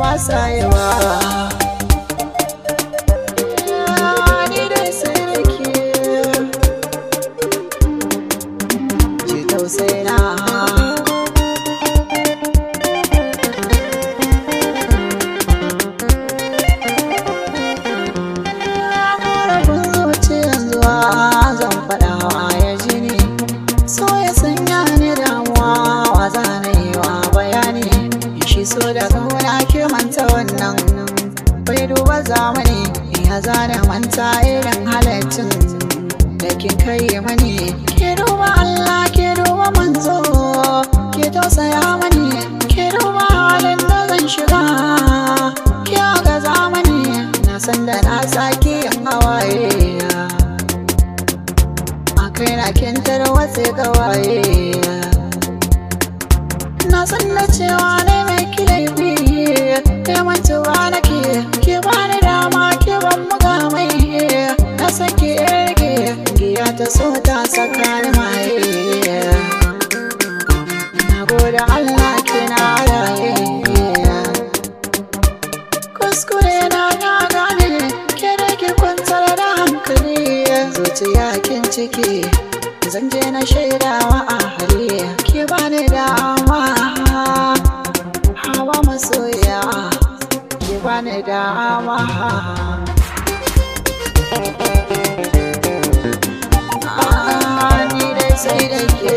ba sa yawa. Ni dai sai da ke ji tausayina. So da kauna ke manta wannan bai duba zamani ya zana manta irin halaccin da kin kai mani. Ke duba Allah, ke duba manzo, ke tausaya mani, ke duba halin da zan shiga, ke ga zamani na san da na sake yin hawaye a kai na kin tarwatse kawaye. Na san da cewa ne mai kilaifi ke mantuwa nake, ke bani dama ke ban mugamai na sake rage giya ta so ta saka ni maye. Na gode Allah ke na raye, kuskure na gane ke da ke kwantar da hankali. Zuciya kin ciki zan je na shaidawa a hali, ke bani dama hawa masoya, ke bani dama. Ni dai sai da ke